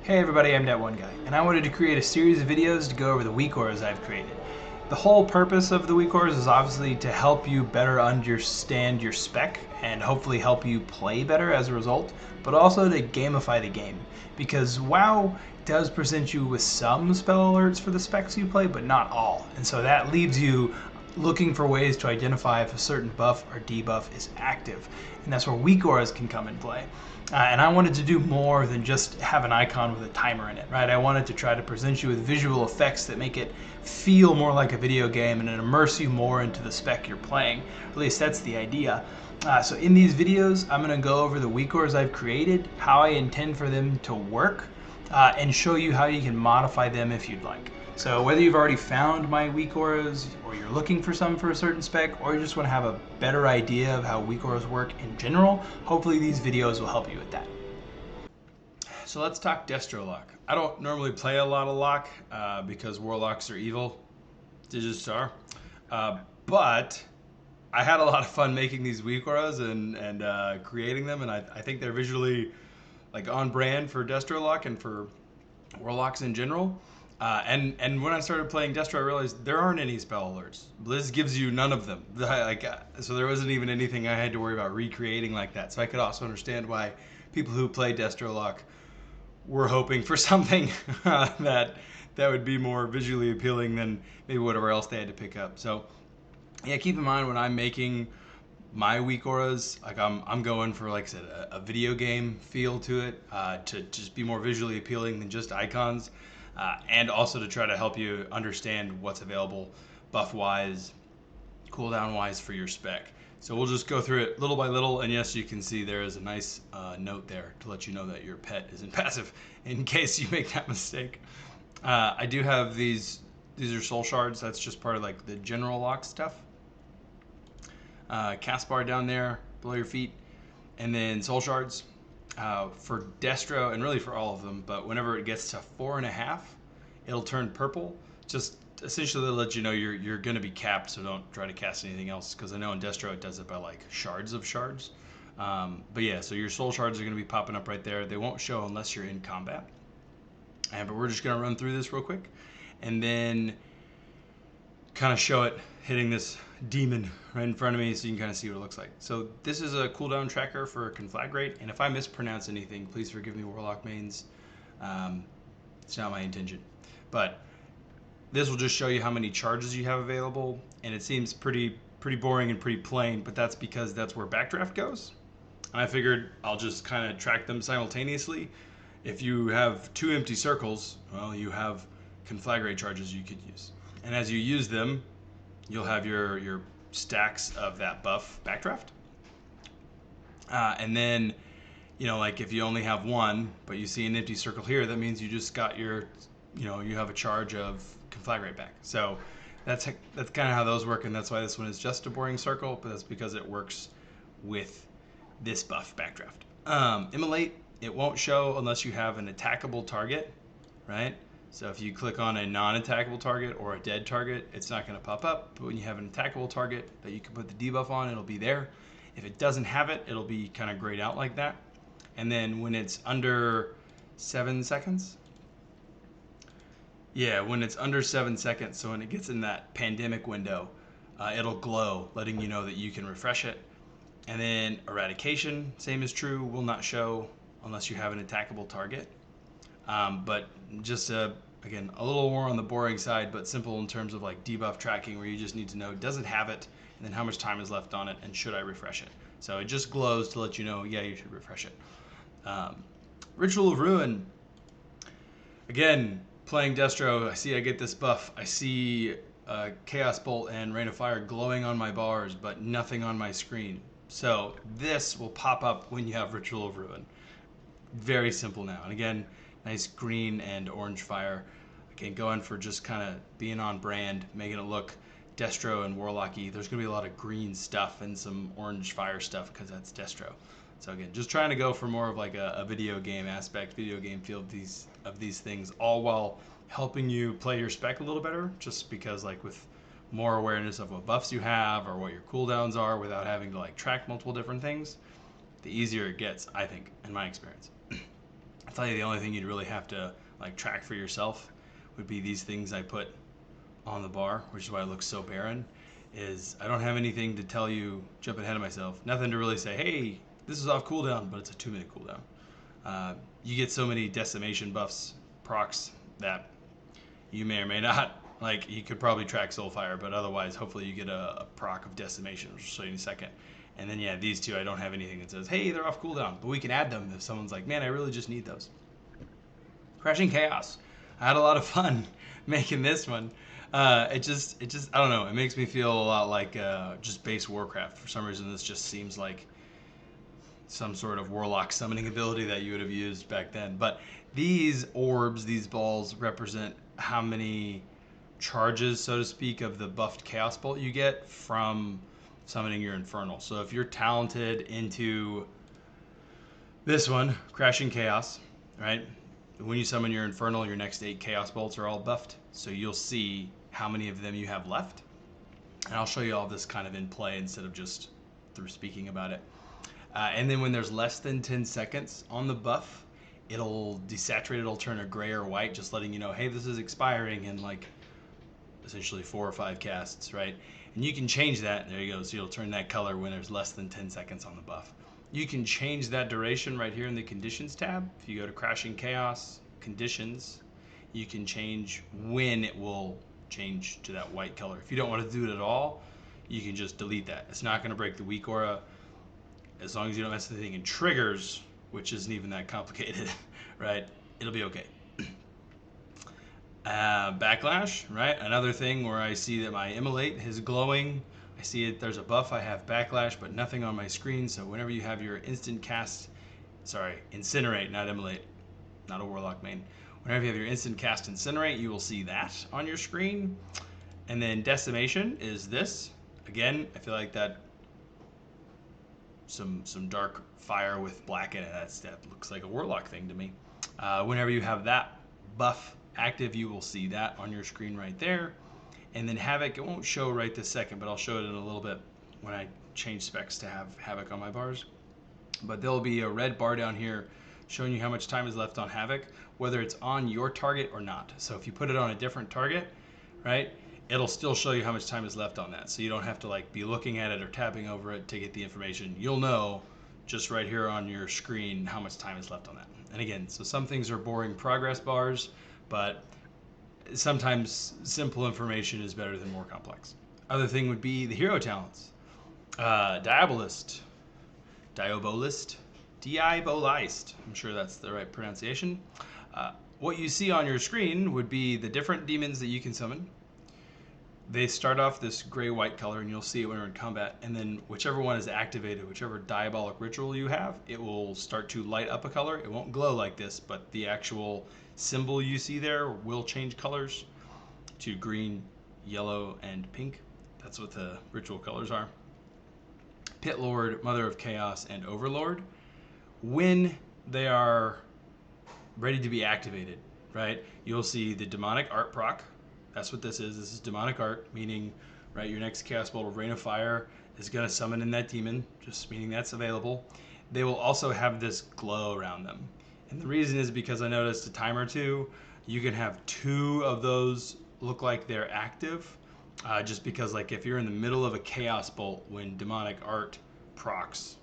Hey everybody, I'm that one guy, and I wanted to create a series of videos to go over the Weakauras I've created. The whole purpose of the Weakauras is obviously to help you better understand your spec and hopefully help you play better as a result, but also to gamify the game. Because WoW does present you with some spell alerts for the specs you play, but not all. And so that leaves you looking for ways to identify if a certain buff or debuff is active. And that's where Weakauras can come in play. And I wanted to do more than just have an icon with a timer in it, right? I wanted to try to present you with visual effects that make it feel more like a video game and immerse you more into the spec you're playing. At least that's the idea. So in these videos, I'm going to go over the Weakauras I've created, how I intend for them to work, and show you how you can modify them if you'd like. So whether you've already found my Weakauras, or you're looking for some for a certain spec, or you just want to have a better idea of how Weakauras work in general, hopefully these videos will help you with that. So let's talk Destro Lock. I don't normally play a lot of Lock because Warlocks are evil. They just are. But I had a lot of fun making these Weakauras and creating them, and I think they're visually like on brand for Destro Lock and for Warlocks in general. And when I started playing Destro, I realized there aren't any spell alerts. Blizz gives you none of them. So there wasn't even anything I had to worry about recreating like that. So I could also understand why people who play Destro Lock were hoping for something that would be more visually appealing than maybe whatever else they had to pick up. So yeah, keep in mind when I'm making my Weakauras, like I'm going for, like I said, a video game feel to it, to just be more visually appealing than just icons, and also to try to help you understand what's available buff-wise, cooldown-wise for your spec. So we'll just go through it little by little, and yes, you can see there is a nice note there to let you know that your pet isn't passive in case you make that mistake. I do have these are soul shards. That's just part of like the general lock stuff. Cast bar down there below your feet, and then soul shards for Destro, and really for all of them, but whenever it gets to 4.5, it'll turn purple, just essentially to let you know you're going to be capped, so don't try to cast anything else, because I know in Destro it does it by like shards of shards. But yeah, so your soul shards are going to be popping up right there. They won't show unless you're in combat. But we're just going to run through this real quick, and then kind of show it hitting this demon right in front of me so you can kind of see what it looks like. So this is a cooldown tracker for Conflagrate, and if I mispronounce anything, please forgive me, Warlock mains. It's not my intention. But this will just show you how many charges you have available, and it seems pretty boring and pretty plain, but that's because that's where Backdraft goes. And I figured I'll just kind of track them simultaneously. If you have 2 empty circles, well, you have Conflagrate charges you could use. And as you use them, you'll have your stacks of that buff Backdraft. And then, you know, like if you only have 1, but you see an empty circle here, that means you just got your, you know, you have a charge of Conflagrate back. So that's kind of how those work, and that's why this one is just a boring circle, but that's because it works with this buff Backdraft. Immolate, it won't show unless you have an attackable target, right? So if you click on a non-attackable target or a dead target, it's not going to pop up. But when you have an attackable target that you can put the debuff on, it'll be there. If it doesn't have it, it'll be kind of grayed out like that. And then when it's under 7 seconds, yeah, when it's under 7 seconds, so when it gets in that pandemic window, it'll glow, letting you know that you can refresh it. And then Eradication, same is true, will not show unless you have an attackable target. But just again, a little more on the boring side, but simple in terms of like debuff tracking, where you just need to know, does it have it, and then how much time is left on it, and should I refresh it? So it just glows to let you know, yeah, you should refresh it. Ritual of Ruin, again, playing Destro, I get this buff. I see Chaos Bolt and Rain of Fire glowing on my bars, but nothing on my screen. So this will pop up when you have Ritual of Ruin. Very simple now. And again, nice green and orange fire. Again, going for just kind of being on brand, making it look Destro and Warlocky. There's going to be a lot of green stuff and some orange fire stuff because that's Destro. So again, just trying to go for more of like a video game aspect, video game feel of these things, all while helping you play your spec a little better, just because like with more awareness of what buffs you have or what your cooldowns are without having to like track multiple different things, the easier it gets, I think, in my experience. tell you the only thing you'd really have to like track for yourself would be these things I put on the bar, which is why it looks so barren. Is I don't have anything to tell you, jumping ahead of myself, nothing to really say, hey, this is off cooldown, but it's a 2-minute cooldown. You get so many decimation buffs, procs, that you may or may not, like, you could probably track Soulfire, but otherwise, hopefully you get a proc of decimation, which I'll show you in a second. And then, yeah, these two, I don't have anything that says, hey, they're off cooldown, but we can add them if someone's like, man, I really just need those. Crashing Chaos. I had a lot of fun making this one. It just, I don't know, it makes me feel a lot like just base Warcraft. For some reason, this just seems like some sort of warlock summoning ability that you would have used back then. But these orbs, these balls, represent how many charges, so to speak, of the buffed Chaos Bolt you get from summoning your Infernal. So if you're talented into this one, Crashing Chaos, right? When you summon your Infernal, your next 8 Chaos Bolts are all buffed. So you'll see how many of them you have left. And I'll show you all this kind of in play instead of just through speaking about it. And then when there's less than 10 seconds on the buff, it'll desaturate, it'll turn a gray or white, just letting you know, hey, this is expiring in like essentially 4 or 5 casts, right? And you can change that. There you go. So you'll turn that color when there's less than 10 seconds on the buff. You can change that duration right here in the Conditions tab. If you go to Crashing Chaos, Conditions, you can change when it will change to that white color. If you don't want to do it at all, you can just delete that. It's not going to break the Weakura as long as you don't mess with anything in triggers, which isn't even that complicated, right? It'll be okay. Backlash, right? Another thing where I see that my Immolate is glowing. I see it, there's a buff, I have Backlash, but nothing on my screen. So whenever you have your instant cast, sorry, Incinerate, not Immolate, not a Warlock main. Whenever you have your instant cast Incinerate, you will see that on your screen. And then Decimation is this. Again, I feel like that some dark fire with black in it. That looks like a Warlock thing to me. Whenever you have that buff active, you will see that on your screen right there. And then Havoc, it won't show right this second, but I'll show it in a little bit when I change specs to have Havoc on my bars. But there'll be a red bar down here showing you how much time is left on Havoc, whether it's on your target or not. So if you put it on a different target, right, it'll still show you how much time is left on that. So you don't have to like be looking at it or tapping over it to get the information. You'll know just right here on your screen how much time is left on that. And again, so some things are boring progress bars, but sometimes simple information is better than more complex. Other thing would be the hero talents. Diabolist, Diabolist, I'm sure that's the right pronunciation. What you see on your screen would be the different demons that you can summon. They start off this gray-white color, and you'll see it when we're in combat. And then whichever one is activated, whichever diabolic ritual you have, it will start to light up a color. It won't glow like this, but the actual symbol you see there will change colors to green, yellow, and pink. That's what the ritual colors are. Pit Lord, Mother of Chaos, and Overlord. When they are ready to be activated, right, you'll see the demonic art proc. That's what this is. This is demonic art, meaning, right, your next Chaos Bolt of Rain of Fire is going to summon in that demon, just meaning that's available. They will also have this glow around them. And the reason is because I noticed a time or two, you can have 2 of those look like they're active, just because like if you're in the middle of a Chaos Bolt when demonic art procs,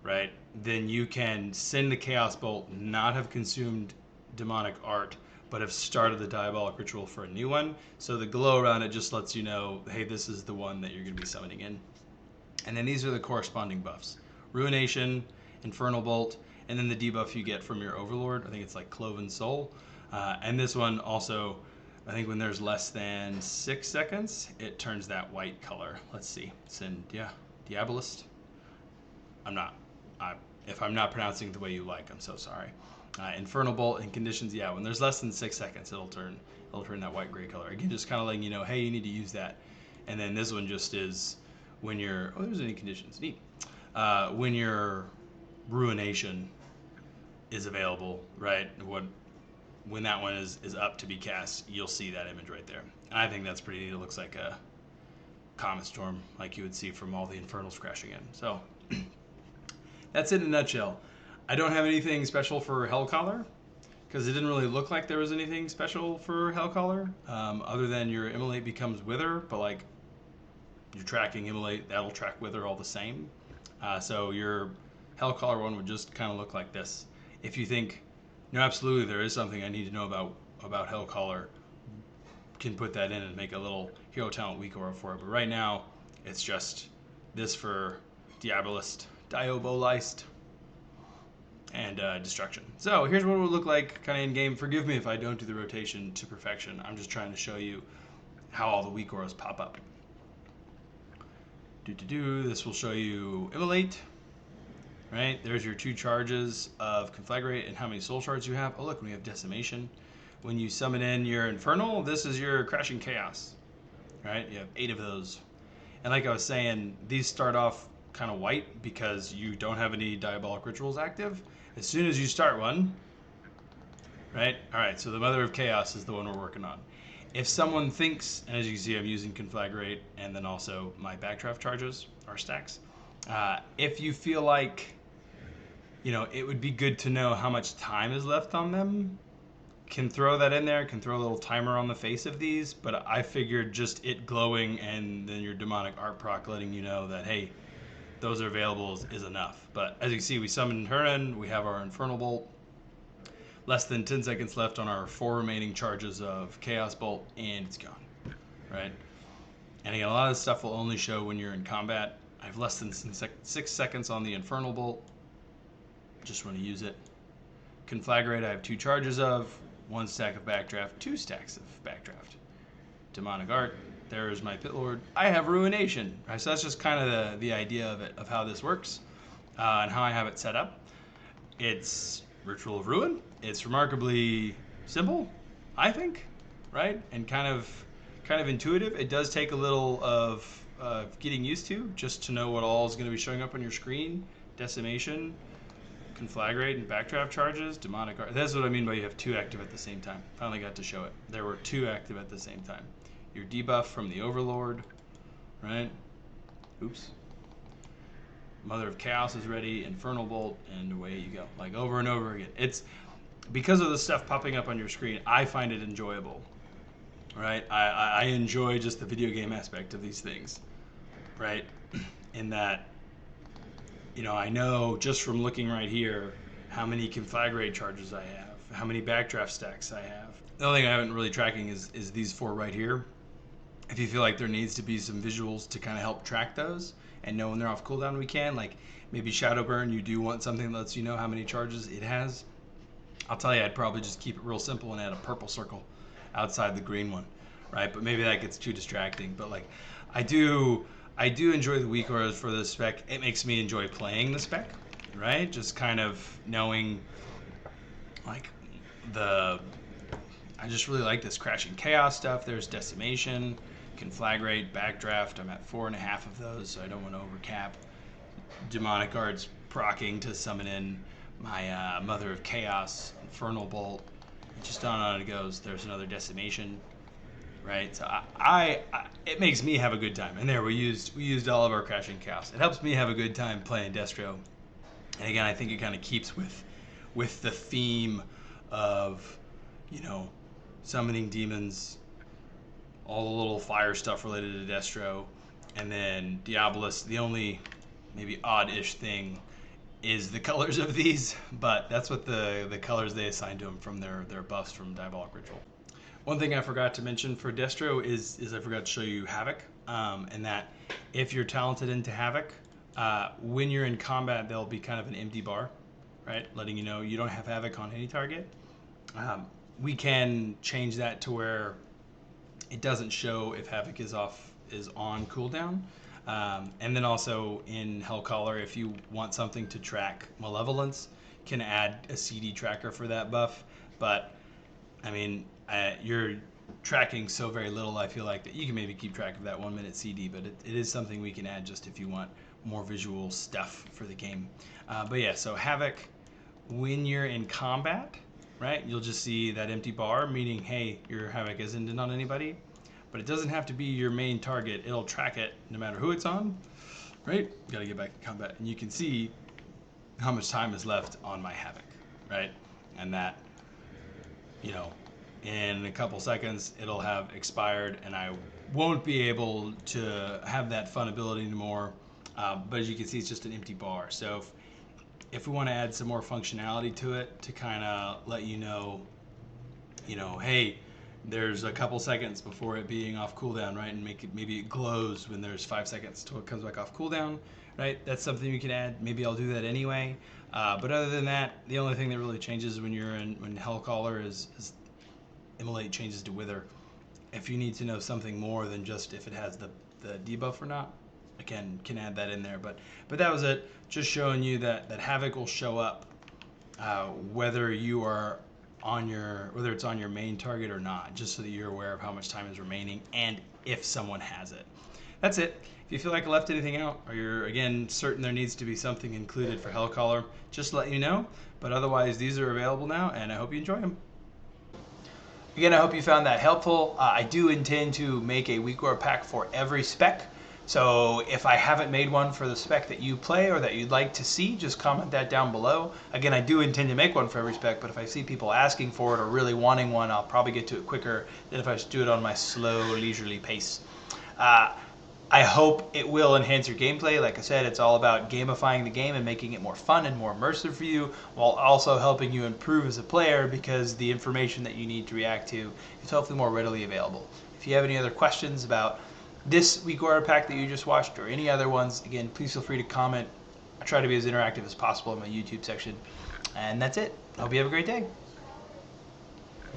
right, then you can send the Chaos Bolt, not have consumed demonic art, but have started the diabolic ritual for a new one. So the glow around it just lets you know, hey, this is the one that you're going to be summoning in. And then these are the corresponding buffs. Ruination, Infernal Bolt, and then the debuff you get from your Overlord. I think it's like Cloven Soul. And this one also, I think when there's less than 6 seconds, it turns that white color. Let's see. It's in, Diabolist. If I'm not pronouncing it the way you like, I'm so sorry. Infernal Bolt and Conditions, yeah, when there's less than 6 seconds, it'll turn that white gray color. Again, just kind of letting you know, hey, you need to use that. And then this one just is when you're, there's any conditions, neat. When your Ruination is available, right? When that one is up to be cast, you'll see that image right there. And I think that's pretty neat. It looks like a Comet Storm, like you would see from all the Infernals crashing in. So that's it in a nutshell. I don't have anything special for Hellcaller, because it didn't really look like there was anything special for Hellcaller, other than your Immolate becomes Wither, but like you're tracking Immolate, that'll track Wither all the same. So your Hellcaller one would just kind of look like this. If you think, no, absolutely, there is something I need to know about Hellcaller, can put that in and make a little hero talent Weakura for it. But right now, it's just this for Diabolist, Diabolist, and Destruction. So here's what it would look like kind of in game. Forgive me if I don't do the rotation to perfection. I'm just trying to show you how all the Weakauras pop up. This will show you Immolate. Right, there's your 2 charges of Conflagrate and how many soul shards you have. Oh look, we have Decimation. When you summon in your Infernal, this is your Crashing Chaos. Right, you have 8 of those. And like I was saying, these start off kind of white because you don't have any Diabolic Rituals active. As soon as you start one, right? Alright, so the Mother of Chaos is the one we're working on. If someone thinks, and as you can see I'm using Conflagrate and then also my Backdraft charges, our stacks. If you feel like, you know, it would be good to know how much time is left on them, can throw that in there, can throw a little timer on the face of these, but I figured just it glowing and then your Demonic Art proc letting you know that, hey, those are available is enough. But as you can see, we summoned her in, we have our Infernal Bolt, less than 10 seconds left on our 4 remaining charges of Chaos Bolt, and it's gone, right? And again, a lot of this stuff will only show when you're in combat. I have less than 6 seconds on the Infernal Bolt, just want to use it. Conflagrate I have 2 charges of, 1 stack of Backdraft, 2 stacks of Backdraft. Demonic Art, there's my Pit Lord. I have Ruination, right? So that's just kind of the idea of it, of how this works, and how I have it set up. It's Ritual of Ruin. It's remarkably simple, I think, right? And kind of intuitive. It does take a little of getting used to, just to know what all is going to be showing up on your screen. Decimation, Conflagrate, and Backdraft charges, Demonic Art. That's what I mean by you have 2 active at the same time. Finally got to show it. There were 2 active at the same time. Your debuff from the Overlord, right? Oops. Mother of Chaos is ready, Infernal Bolt, and away you go. Like over and over again. It's because of the stuff popping up on your screen, I find it enjoyable, right? I enjoy just the video game aspect of these things, right? In that, you know, I know just from looking right here how many Conflagrate charges I have, how many Backdraft stacks I have. The only thing I haven't really tracking is these 4 right here. If you feel like there needs to be some visuals to kind of help track those and know when they're off cooldown, we can. Like maybe Shadowburn, you do want something that lets you know how many charges it has. I'll tell you, I'd probably just keep it real simple and add a purple circle outside the green one, right? But maybe that gets too distracting. But like, I do enjoy the Weakauras for the spec. It makes me enjoy playing the spec, right? Just kind of knowing, like, I just really like this Crashing Chaos stuff. There's Decimation, Conflagrate, Backdraft. I'm at 4.5 of those, so I don't want to overcap. Demonic Arts procking to summon in my Mother of Chaos, Infernal Bolt. Just on it goes. There's another Decimation, right? So it makes me have a good time. And there we used all of our Crashing Chaos. It helps me have a good time playing Destro. And again, I think it kind of keeps with the theme of, you know, summoning demons, all the little fire stuff related to Destro, and then Diabolist. The only maybe odd-ish thing is the colors of these, but that's what the colors they assigned to them from their buffs from Diabolic Ritual. One thing I forgot to mention for Destro is I forgot to show you Havoc, and that if you're talented into Havoc, when you're in combat, there'll be kind of an empty bar, right, letting you know you don't have Havoc on any target. We can change that to where it doesn't show if Havoc is on cooldown. And then also in Hellcaller, if you want something to track Malevolence, can add a CD tracker for that buff. But I mean, you're tracking so very little, I feel like, that you can maybe keep track of that 1 minute CD, but it is something we can add just if you want more visual stuff for the game. But yeah, so Havoc, when you're in combat, right, you'll just see that empty bar, meaning, hey, your Havoc isn't in on anybody. But it doesn't have to be your main target. It'll track it no matter who it's on, right? Gotta get back to combat. And you can see how much time is left on my Havoc, right? And that, you know, in a couple seconds it'll have expired and I won't be able to have that fun ability anymore. But as you can see, it's just an empty bar. So if we want to add some more functionality to it to kind of let you know, hey, there's a couple seconds before it being off cooldown, right? And make it, maybe it glows when there's 5 seconds till it comes back off cooldown, right? That's something you can add. Maybe I'll do that anyway. But other than that, the only thing that really changes when Hellcaller is Immolate changes to Wither. If you need to know something more than just if it has the debuff or not, again, can add that in there. But that was it. Just showing you that Havoc will show up whether you are whether it's on your main target or not, just so that you're aware of how much time is remaining and if someone has it. That's it. If you feel like I left anything out, or you're again certain there needs to be something included for Hellcaller, just let you know. But otherwise, these are available now, and I hope you enjoy them. Again, I hope you found that helpful. I do intend to make a Weakura pack for every spec. So if I haven't made one for the spec that you play or that you'd like to see, just comment that down below. Again, I do intend to make one for every spec, but if I see people asking for it or really wanting one, I'll probably get to it quicker than if I just do it on my slow, leisurely pace. I hope it will enhance your gameplay. Like I said, it's all about gamifying the game and making it more fun and more immersive for you, while also helping you improve as a player, because the information that you need to react to is hopefully more readily available. If you have any other questions about this Weakura pack that you just watched or any other ones, again, please feel free to comment. I try to be as interactive as possible in my YouTube section. And that's it. Hope you have a great day.